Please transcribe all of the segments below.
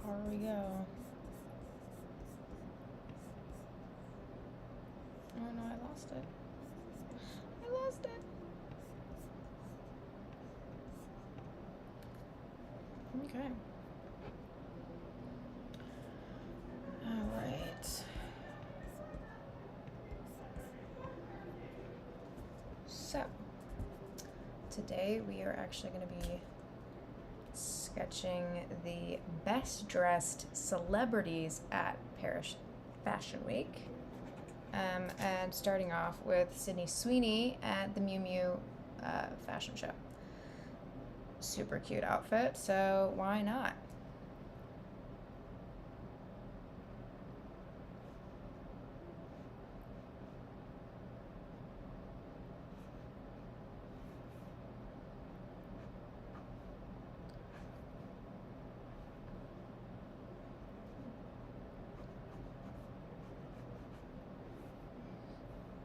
far we go. Oh no, I lost it. I lost it. Okay. All right. So, today we are actually going to be sketching the best dressed celebrities at Paris Fashion Week. And starting off with Sydney Sweeney at the Miu Miu fashion show. Super cute outfit, so why not?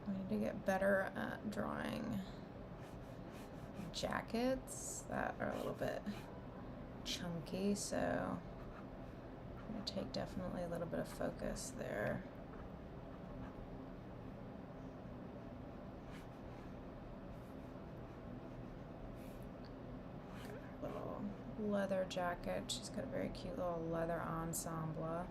I need to get better at drawing jackets that are a little bit chunky, so I'm going to take definitely a little bit of focus there. Little leather jacket. She's got a very cute little leather ensemble.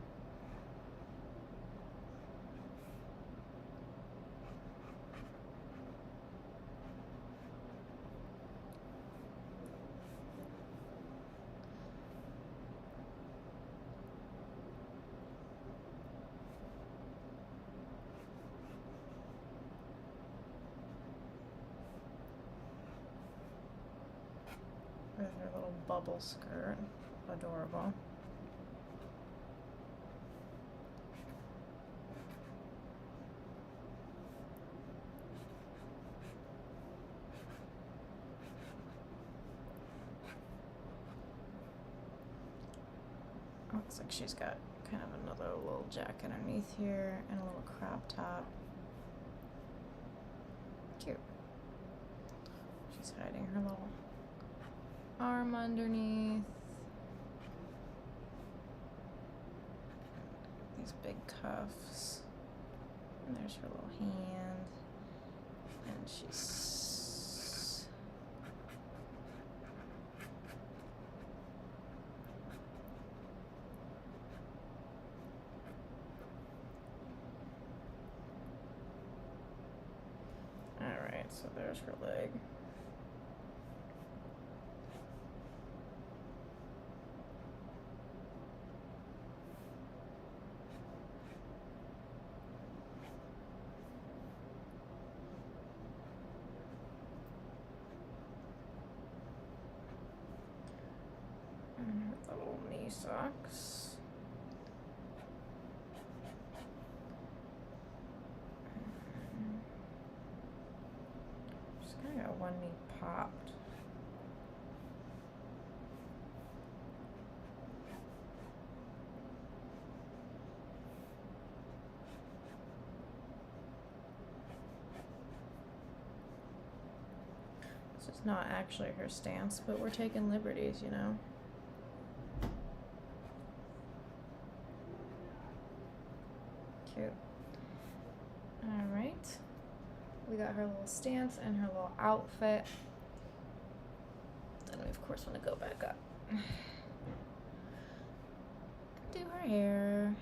With her little bubble skirt. Adorable. Looks like she's got kind of another little jacket underneath here and a little crop top. Cute. She's hiding her little arm underneath. These big cuffs. And there's her little hand. And she's... Alright, so there's her leg. And the little knee socks. She's kind of got one knee popped. This is not actually her stance, but we're taking liberties, you know? Cute. Alright. We got her little stance and her little outfit. Then we of course want to go back up. Do her hair.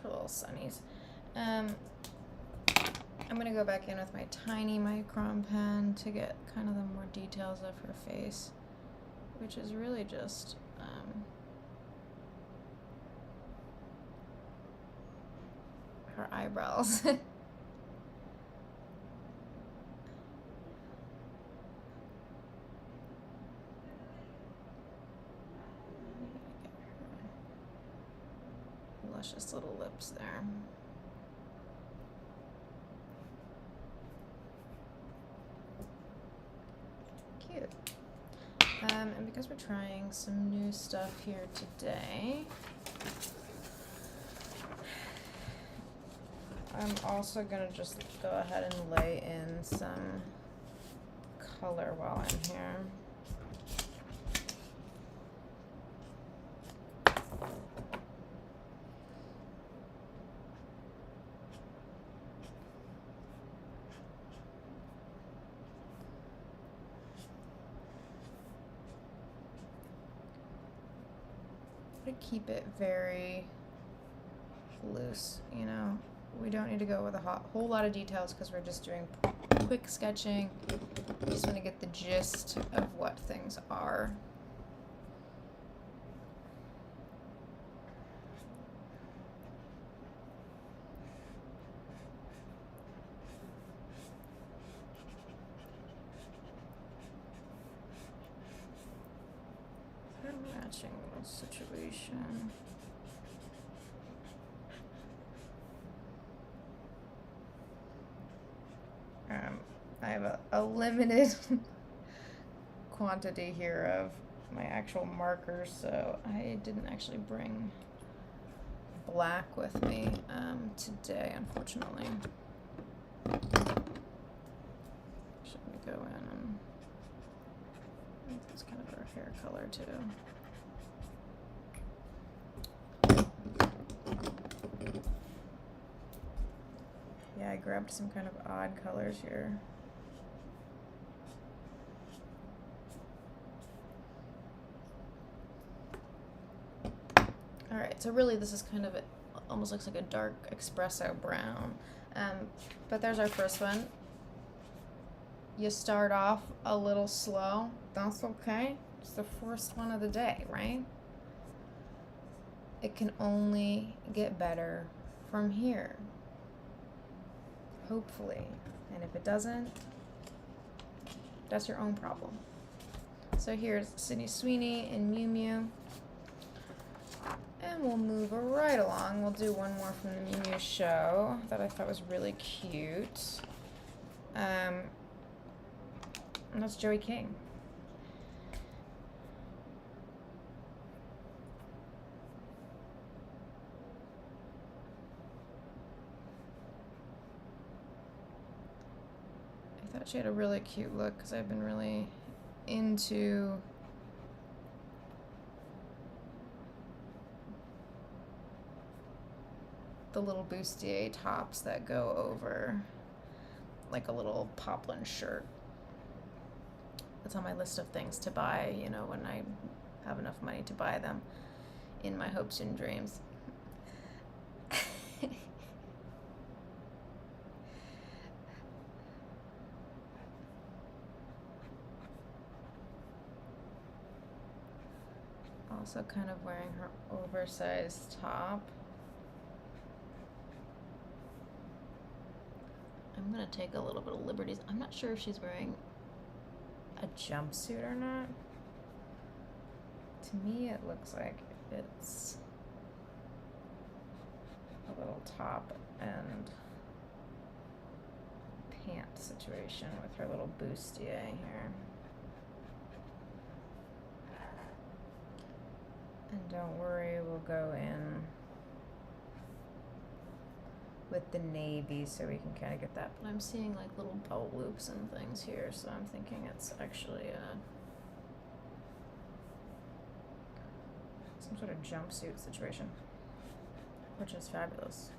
Her little sunnies. I'm gonna go back in with my tiny micron pen to get kind of the more details of her face, which is really just her eyebrows. luscious little lips there. Cute. And because we're trying some new stuff here today, I'm also gonna just go ahead and lay in some color while I'm here. Keep it very loose, you know. We don't need to go with a whole lot of details because we're just doing quick sketching. Just want to get the gist of what things are. Matching situation. I have a limited quantity here of my actual markers, so I didn't actually bring black with me today, unfortunately. Should we go in and I think that's kind of our hair color too. Yeah, I grabbed some kind of odd colors here. Alright, so really this is kind of almost looks like a dark espresso brown. But there's our first one. You start off a little slow. That's okay. It's the first one of the day, right? It can only get better from here. Hopefully. And if it doesn't, that's your own problem. So here's Sydney Sweeney and Mew Mew. And we'll move right along. We'll do one more from the Mew Mew show that I thought was really cute. And that's Joey King. I thought she had a really cute look because I've been really into the little bustier tops that go over like a little poplin shirt. It's on my list of things to buy, you know, when I have enough money to buy them in my hopes and dreams. Also kind of wearing her oversized top. I'm gonna take a little bit of liberties. I'm not sure if she's wearing a jumpsuit or not. To me, it looks like it's a little top and pant situation with her little bustier here. And don't worry, we'll go in with the navy so we can kind of get that. But I'm seeing like little belt loops and things here, so I'm thinking it's actually some sort of jumpsuit situation, which is fabulous.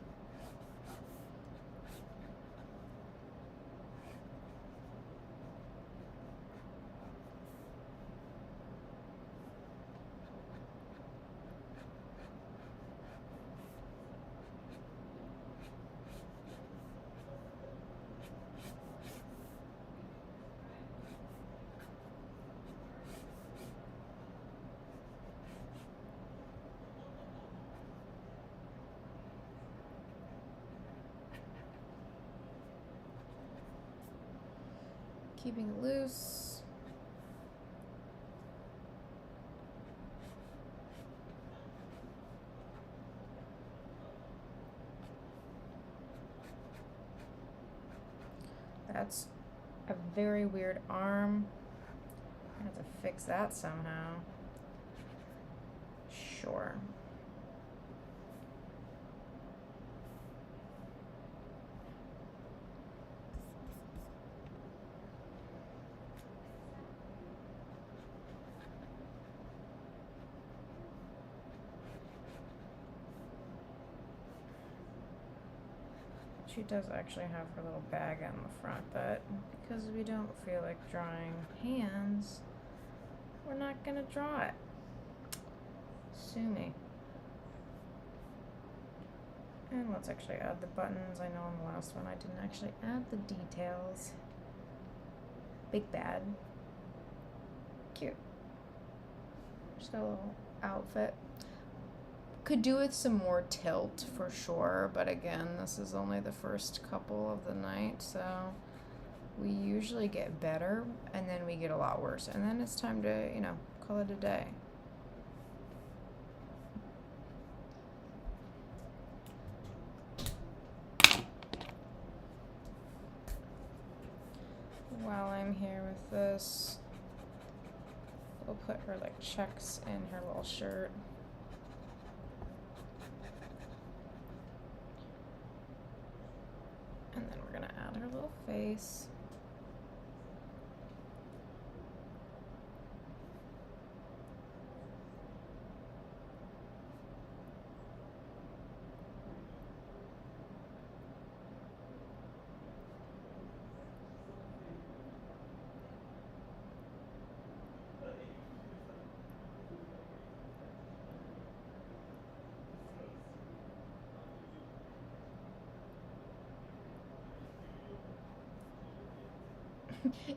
Keeping it loose. That's a very weird arm. I have to fix that somehow. Sure. She does actually have her little bag on the front, but because we don't feel like drawing hands, we're not gonna draw it. Sue me. And let's actually add the buttons. I know on the last one I didn't actually add the details. Big bad. Cute. Just got a little outfit. Could do with some more tilt for sure, but again, this is only the first couple of the night, so we usually get better and then we get a lot worse, and then it's time to, you know, call it a day. While I'm here with this, we'll put her like checks in her little shirt. And then we're gonna add her little face.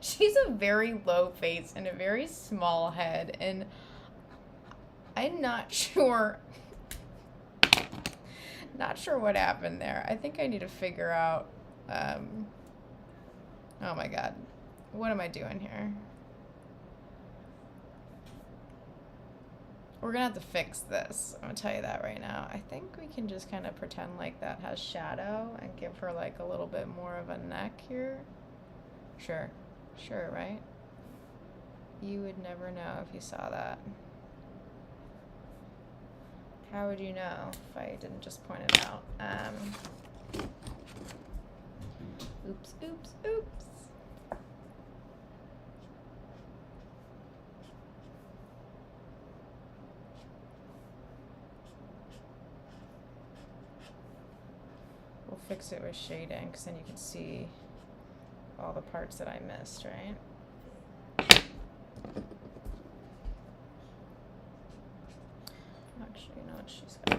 She's a very low face and a very small head, and I'm not sure what happened there. I think I need to figure out oh my god, what am I doing here? We're gonna have to fix this. I'm gonna tell you that right now. I think we can just kind of pretend like that has shadow and give her like a little bit more of a neck here. Sure, right? You would never know if you saw that. How would you know if I didn't just point it out? Oops. We'll fix it with shading, because then you can see all the parts that I missed, right? Actually, you know what? She's got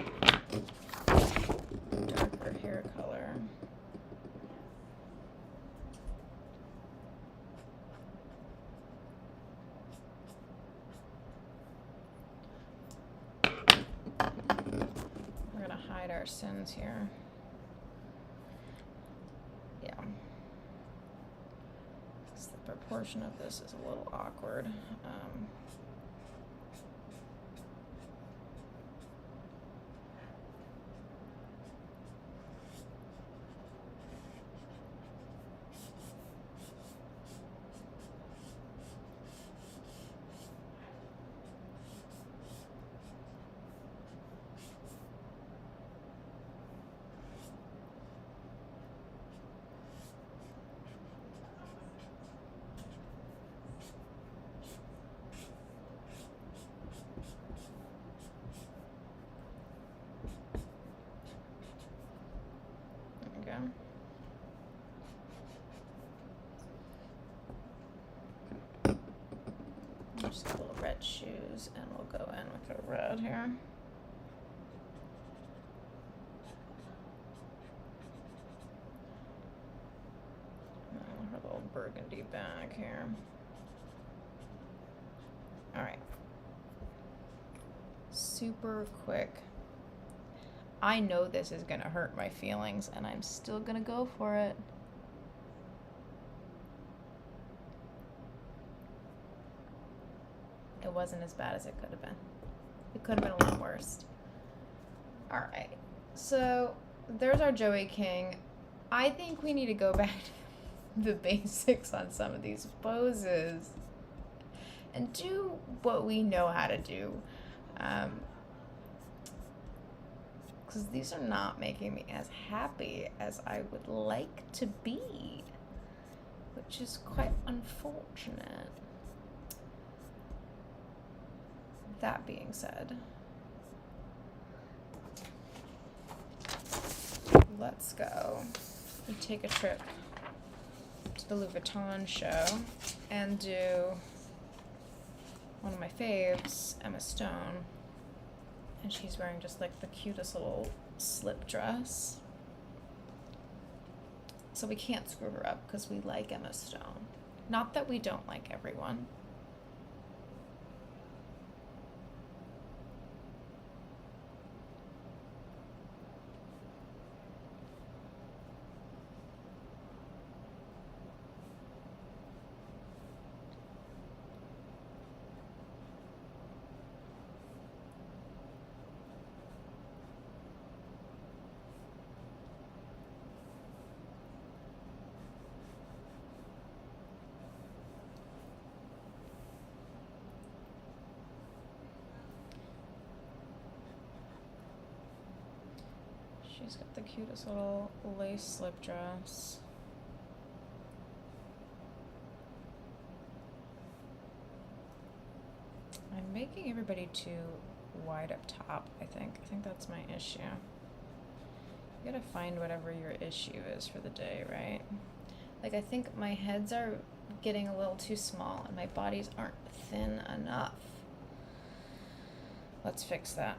darker hair color. We're gonna hide our sins here. Yeah. The proportion of this is a little awkward. Just a little red shoes, and we'll go in with the red here. And her little burgundy bag here. All right. Super quick. I know this is gonna hurt my feelings, and I'm still gonna go for it. It wasn't as bad as it could have been. It could have been a lot worse. All right, so there's our Joey King. I think we need to go back the basics on some of these poses and do what we know how to do. Because these are not making me as happy as I would like to be, which is quite unfortunate. That being said, let's go. We take a trip to the Louis Vuitton show and do one of my faves, Emma Stone. And she's wearing just like the cutest little slip dress. So we can't screw her up because we like Emma Stone. Not that we don't like everyone. She's got the cutest little lace slip dress. I'm making everybody too wide up top, I think. I think that's my issue. You gotta find whatever your issue is for the day, right? Like, I think my heads are getting a little too small and my bodies aren't thin enough. Let's fix that.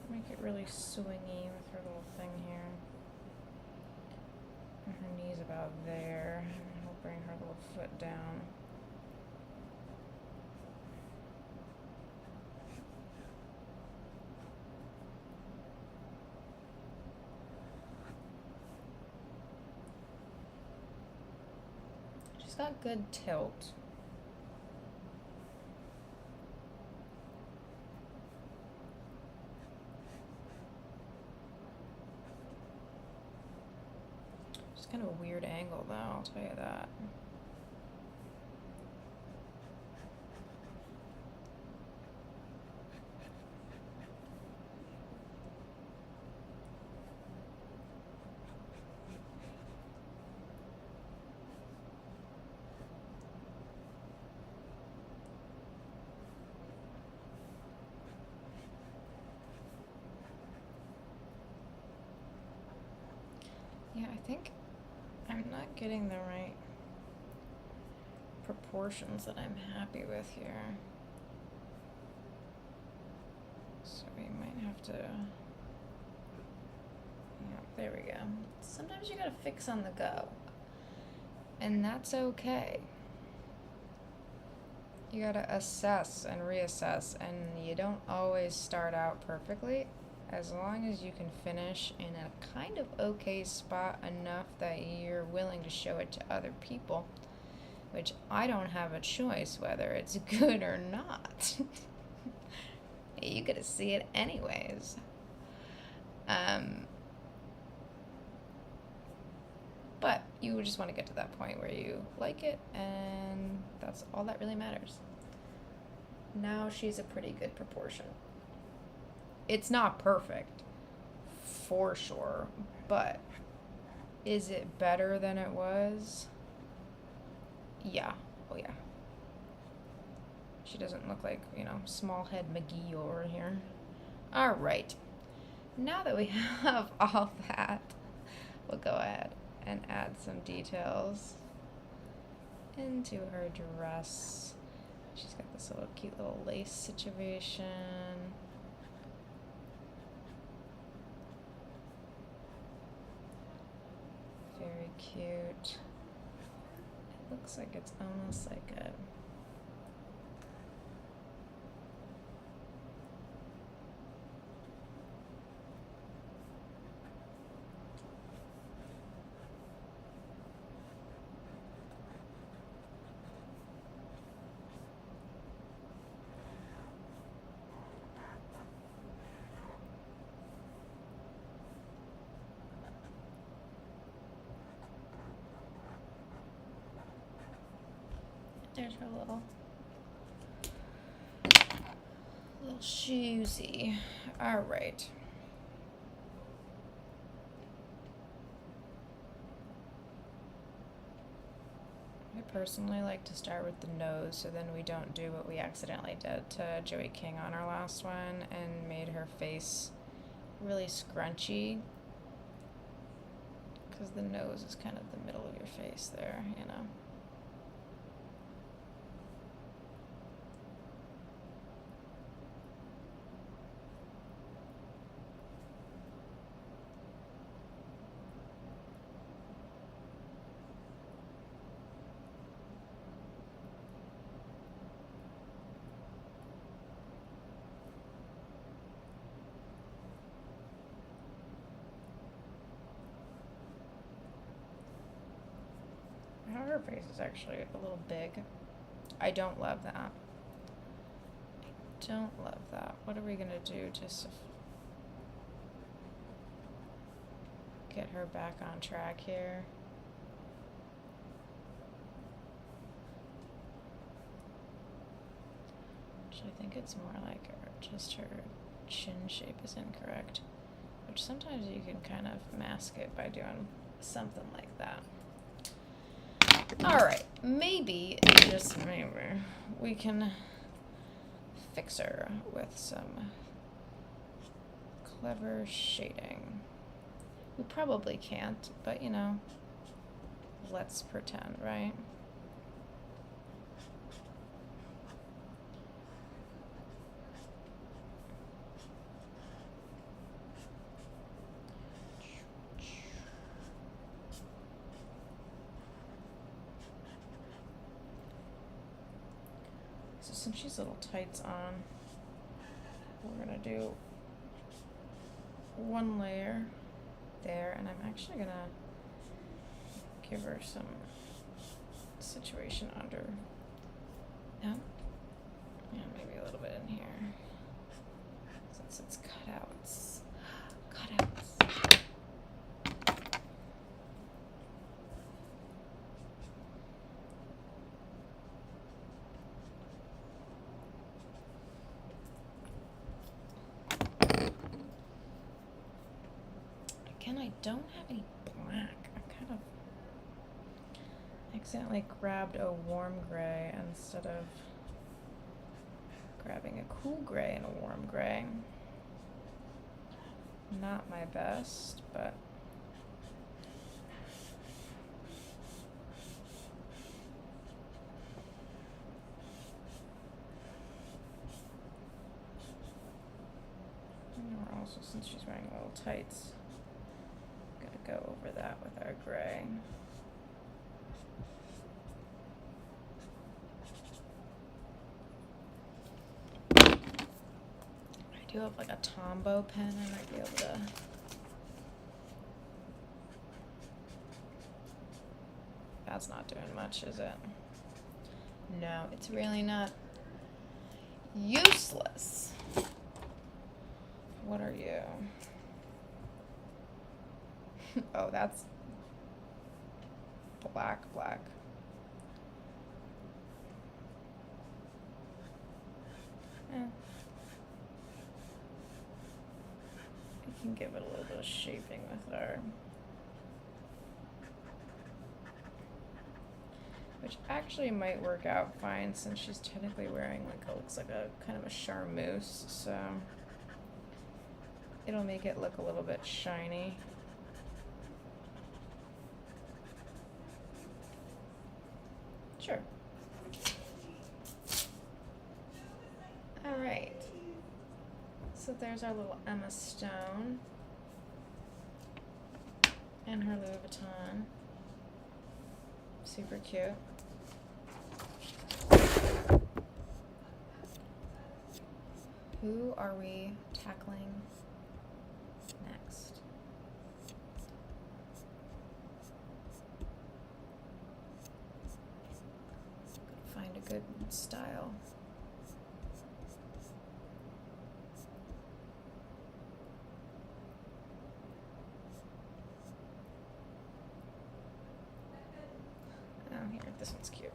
Make it really swingy with her little thing here. And her knee's about there. And we'll bring her little foot down. She's got good tilt. Kind of a weird angle though, I'll tell you that. Yeah, I think I'm not getting the right proportions that I'm happy with here. So we might have to, yeah, there we go. Sometimes you gotta fix on the go. And that's okay. You gotta assess and reassess, and you don't always start out perfectly. As long as you can finish in a kind of okay spot enough that you're willing to show it to other people, which I don't have a choice whether it's good or not. You gotta see it anyways. But you just want to get to that point where you like it, and that's all that really matters. Now she's a pretty good proportion. It's not perfect, for sure, but is it better than it was? Yeah. Oh, yeah. She doesn't look like, small head McGee over here. All right. Now that we have all that, we'll go ahead and add some details into her dress. She's got this little cute little lace situation. Very cute. It looks like it's almost like a There's her little shoesy. All right. I personally like to start with the nose so then we don't do what we accidentally did to Joey King on our last one and made her face really scrunchy. Because the nose is kind of the middle of your face there, you know. Her face is actually a little big. I don't love that. I don't love that. What are we gonna do to get her back on track here? Actually, I think it's more like just her chin shape is incorrect, which sometimes you can kind of mask it by doing something like that. Alright, maybe, just maybe, we can fix her with some clever shading. We probably can't, but you know, let's pretend, right? So since she's little tights on, we're gonna do one layer there, and I'm actually gonna give her some situation under. Yeah, maybe a little bit in here, since it's cutouts. Cutouts. Again, I don't have any black. I kind of accidentally grabbed a warm gray instead of grabbing a cool gray and a warm gray. Not my best, but and we're also, since she's wearing little tights, gonna go over that with our gray. I do have like a Tombow pen, I might be able to. That's not doing much, is it? No, it's really not. Useless. What are you? Oh, that's black. Eh. I can give it a little bit of shaping with our, which actually might work out fine since she's technically wearing like a, looks like a kind of a charmeuse, so it'll make it look a little bit shiny. Sure. All right. So there's our little Emma Stone and her Louis Vuitton. Super cute. Who are we tackling next? Gotta find a good style. Oh, here, this one's cute.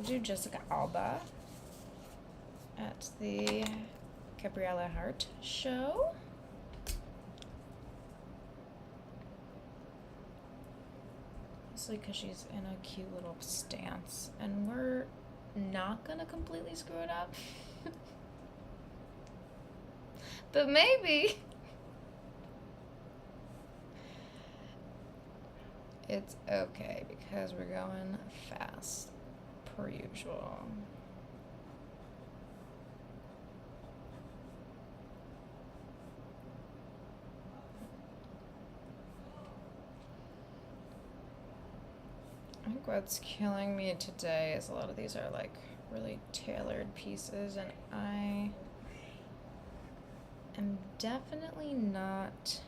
do Jessica Alba at the Gabriella Hart show. Mostly because she's in a cute little stance, and we're not gonna completely screw it up. But maybe. It's okay because we're going fast, per usual. I think what's killing me today is a lot of these are like really tailored pieces, and I am definitely not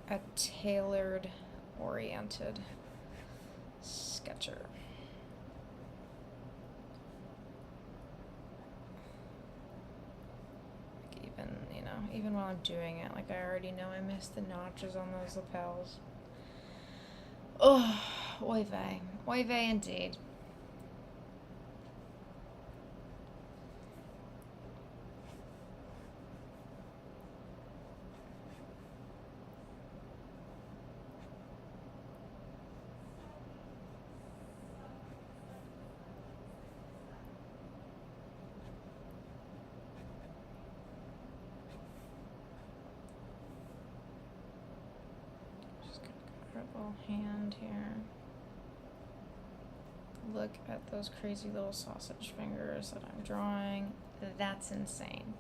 a tailored oriented sketcher. Even while I'm doing it, like I already know I missed the notches on those lapels. Oh, oy vey. Oy vey indeed. Little hand here. Look at those crazy little sausage fingers that I'm drawing. That's insane.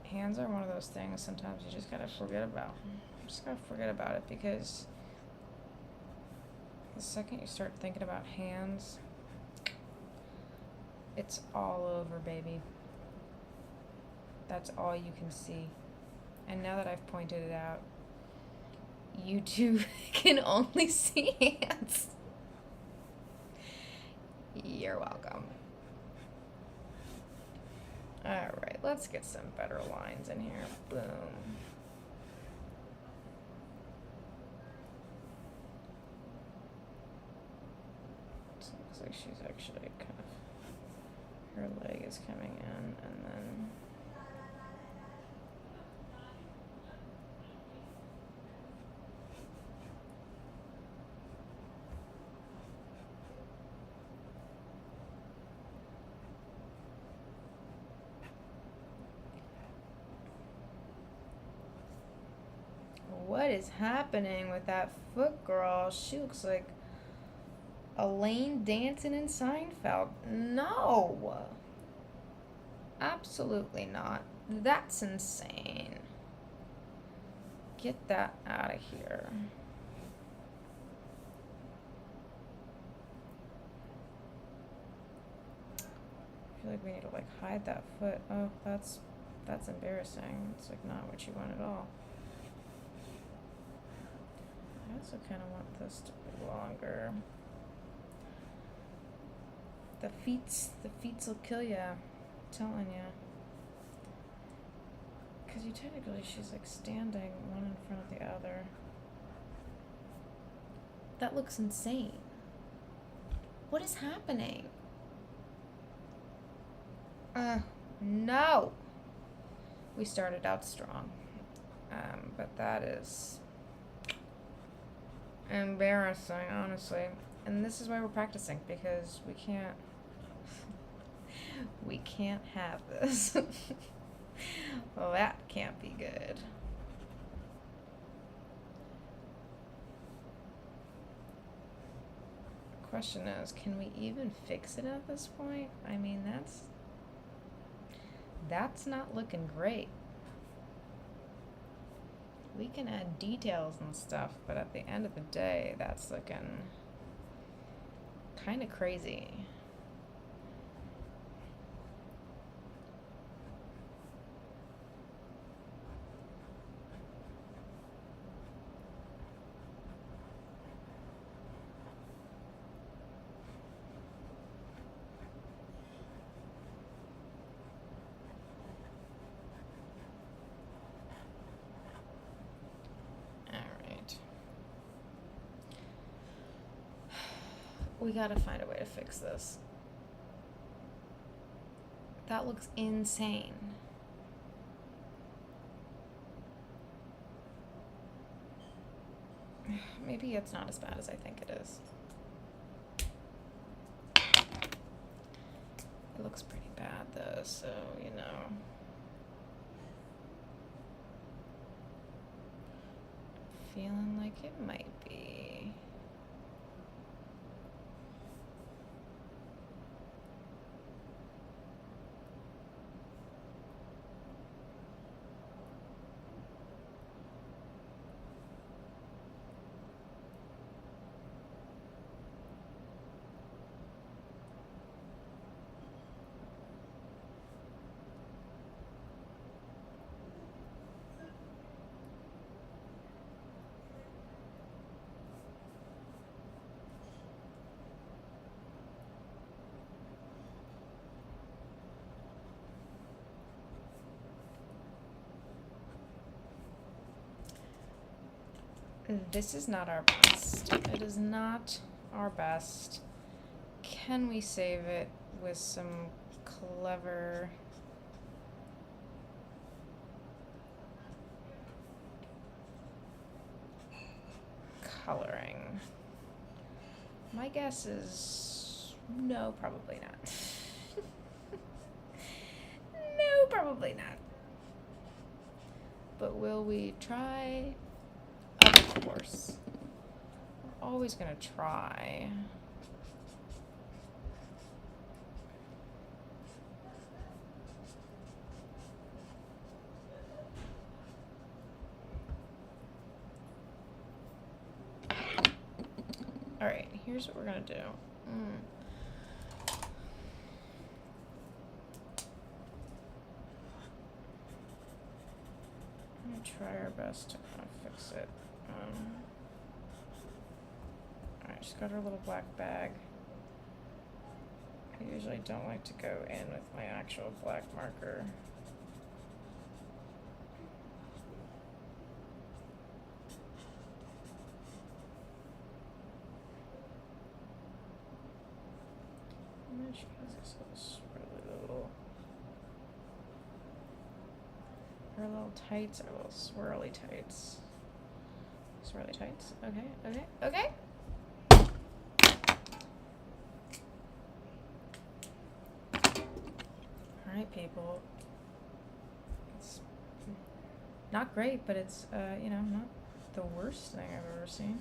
Hands are one of those things sometimes you just gotta forget about. Just gotta forget about it, because the second you start thinking about hands, it's all over, baby. That's all you can see. And now that I've pointed it out, you two can only see hands. You're welcome. Alright, let's get some better lines in here. Boom. So it looks like she's actually kind of, her leg is coming in, and then what is happening with that foot, girl? She looks like Elaine dancing in Seinfeld. No! Absolutely not. That's insane. Get that out of here. I feel like we need to like hide that foot. Oh, that's embarrassing. It's like not what you want at all. I also kind of want this to be longer. The feets will kill ya. I'm telling ya. Because you technically, she's like standing one in front of the other. That looks insane. What is happening? No. We started out strong. But that is embarrassing, honestly. And this is why we're practicing, because we can't have this. Well, that can't be good. The question is, can we even fix it at this point? I mean, that's not looking great. We can add details and stuff, but at the end of the day, that's looking kind of crazy. We gotta find a way to fix this. That looks insane. Maybe it's not as bad as I think it is. It looks pretty bad though, so, you know. Feeling like it might be. This is not our best. It is not our best. Can we save it with some clever coloring? My guess is no, probably not. No, probably not. But will we try? Of course. We're always gonna try. Alright, here's what we're gonna do. I'm gonna try our best to kind of fix it. Alright, she's got her little black bag. I usually don't like to go in with my actual black marker. And then she has this her little tights are little swirly tights. Swirly tights. Okay, okay, okay. Alright, people. It's not great, but it's, you know, not the worst thing I've ever seen.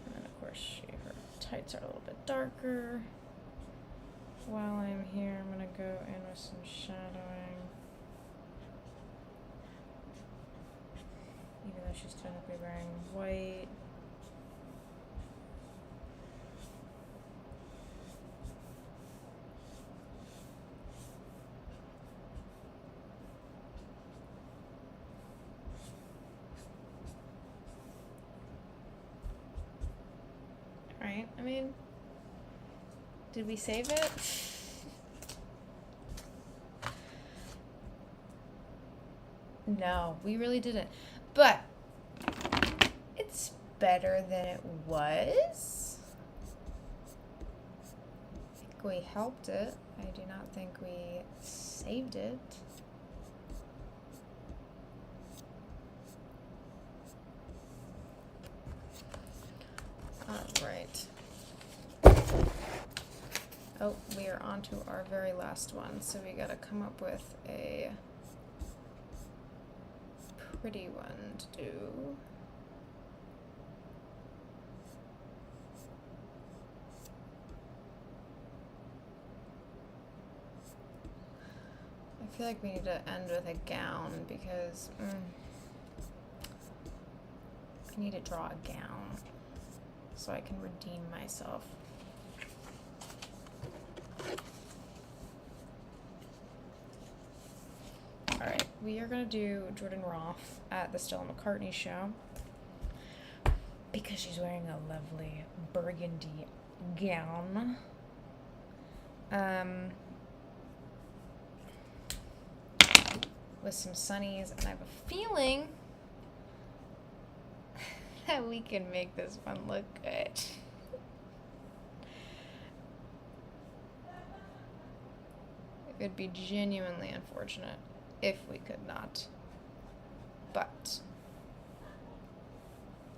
And then, of course, her tights are a little bit darker. While I'm here, I'm gonna go in with some shadowing. Even though she's technically wearing white. Alright, I mean, did we save it? No, we really didn't. But it's better than it was. I think we helped it. I do not think we saved it. Alright. Oh, we are on to our very last one, so we gotta come up with a pretty one to do. I feel like we need to end with a gown because I need to draw a gown so I can redeem myself. Alright, we are going to do Jordan Roth at the Stella McCartney show because she's wearing a lovely burgundy gown. With some sunnies, and I have a feeling that we can make this one look good. It'd be genuinely unfortunate if we could not. But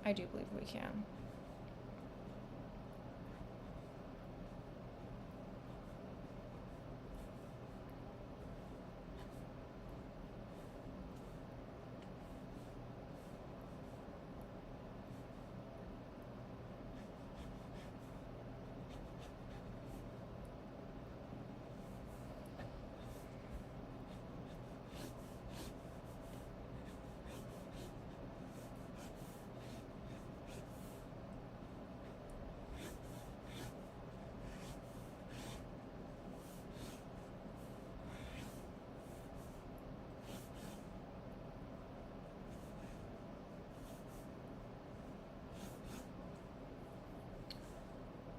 I do believe we can.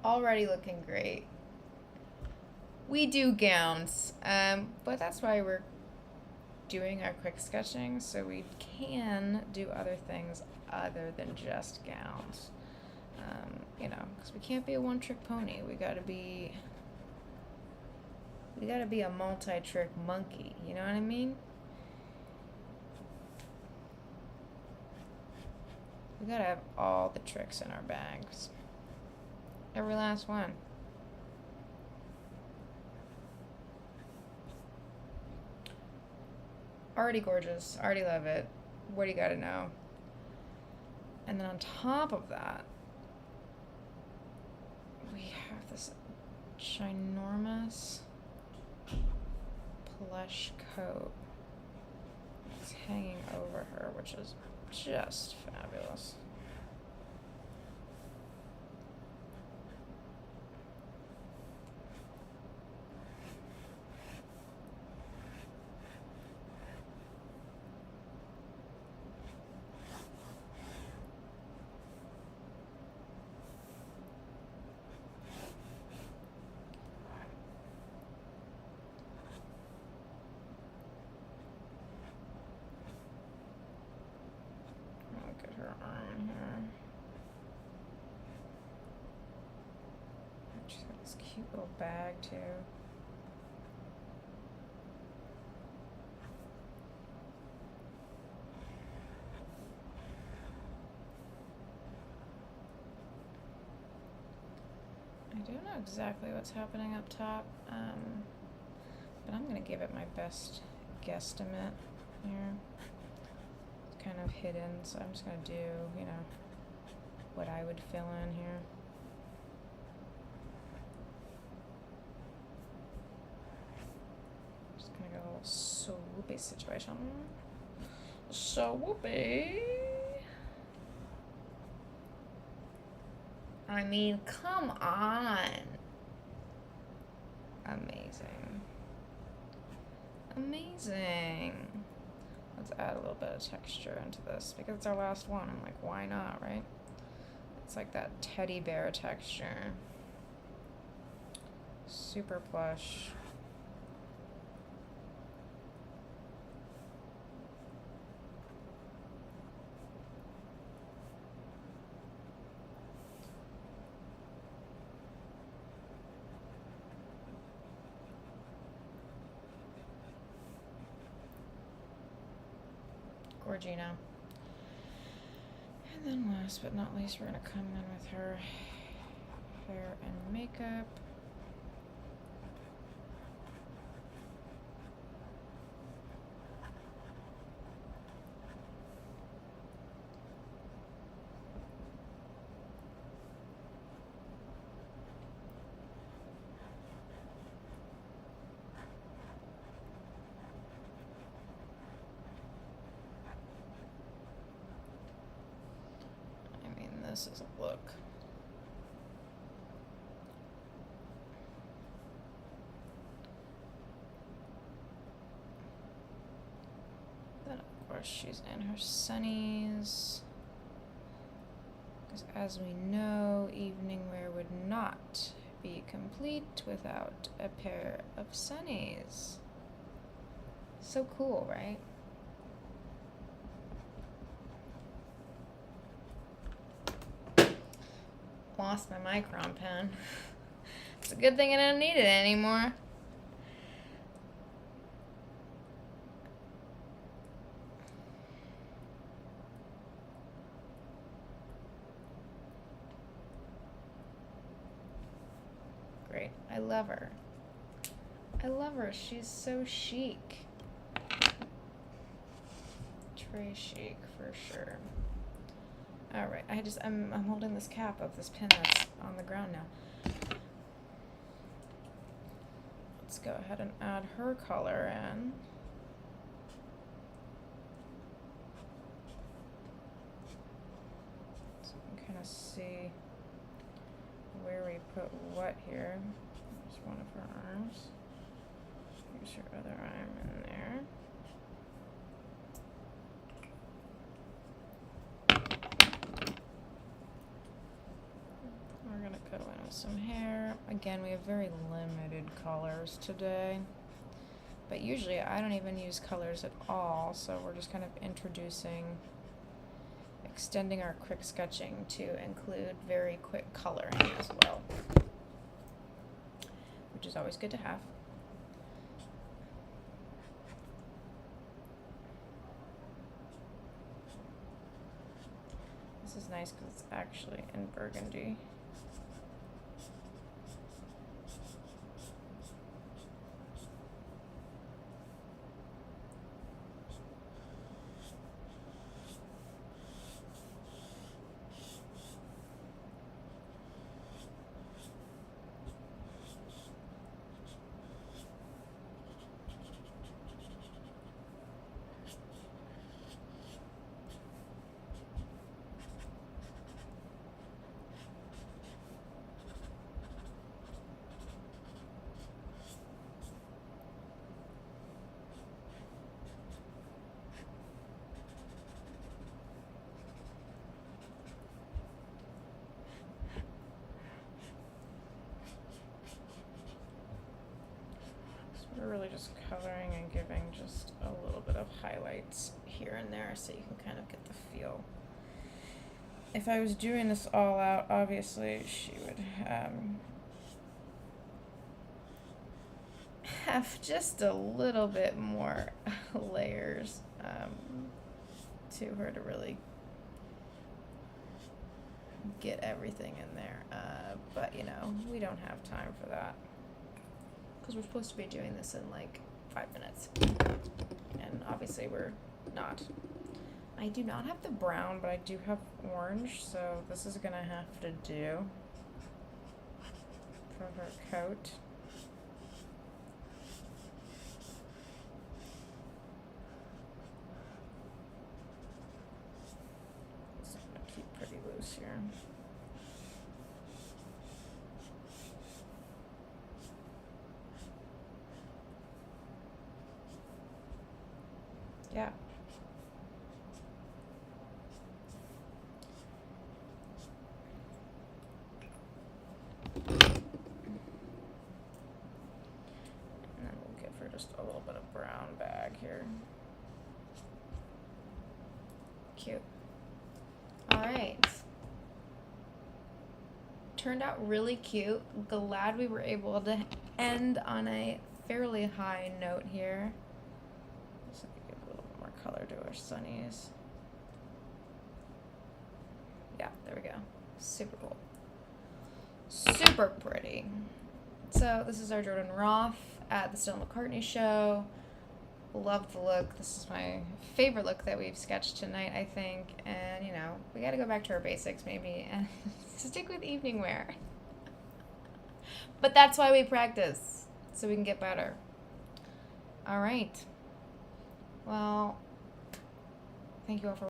Already looking great. We do gowns, but that's why we're doing our quick sketching, so we can do other things other than just gowns. You know, because we can't be a one-trick pony. We gotta be a multi-trick monkey. You know what I mean? We gotta have all the tricks in our bags. Every last one. Already gorgeous. Already love it. What do you gotta know? And then on top of that, we have this ginormous plush coat that's hanging over her, which is just fabulous. Look at her arm here. She's got this cute little bag too. I don't know exactly what's happening up top, but I'm gonna give it my best guesstimate here. It's kind of hidden, so I'm just gonna do, you know, what I would fill in here. Just gonna go a little swoopy situation. Swoopy. I mean, come on. Amazing. Amazing. Let's add a little bit of texture into this because it's our last one. I'm like, why not, right? It's like that teddy bear texture. Super plush. Gorgina. And then last but not least, we're going to come in with her hair and makeup. This is a look. Then of course she's in her sunnies. Because as we know, evening wear would not be complete without a pair of sunnies. So cool, right? Lost my micron pen. It's a good thing I don't need it anymore. great. I love her. I love her. She's so chic. Tray chic for sure. All right. I'm holding this cap of this pin that's on the ground now. Let's go ahead and add her color in. So you can kind of see where we put what here. There's one of her arms. Here's her other arm in there. We're gonna go in with some hair. Again, we have very limited colors today, but usually I don't even use colors at all, so we're just kind of extending our quick sketching to include very quick coloring as well, which is always good to have. This is nice because it's actually in burgundy. We're really just coloring and giving just a little bit of highlights here and there so you can kind of get the feel. If I was doing this all out, obviously she would have just a little bit more layers to her to really get everything in there. But you know, we don't have time for that, because we're supposed to be doing this in like 5 minutes, and obviously we're not. I do not have the brown, but I do have orange, so this is gonna have to do for her coat. So I'm gonna keep pretty loose here. Yeah. And then we'll give her just a little bit of brown bag here. Cute. All right. Turned out really cute. Glad we were able to end on a fairly high note here. Just give a little bit more color to our sunnies. Yeah, there we go. Super cool. Super pretty. So this is our Jordan Roth at the Stella McCartney show. Love the look. This is my favorite look that we've sketched tonight, I think. And, you know, we got to go back to our basics maybe and stick with evening wear. But that's why we practice, so we can get better. All right. Well, thank you all for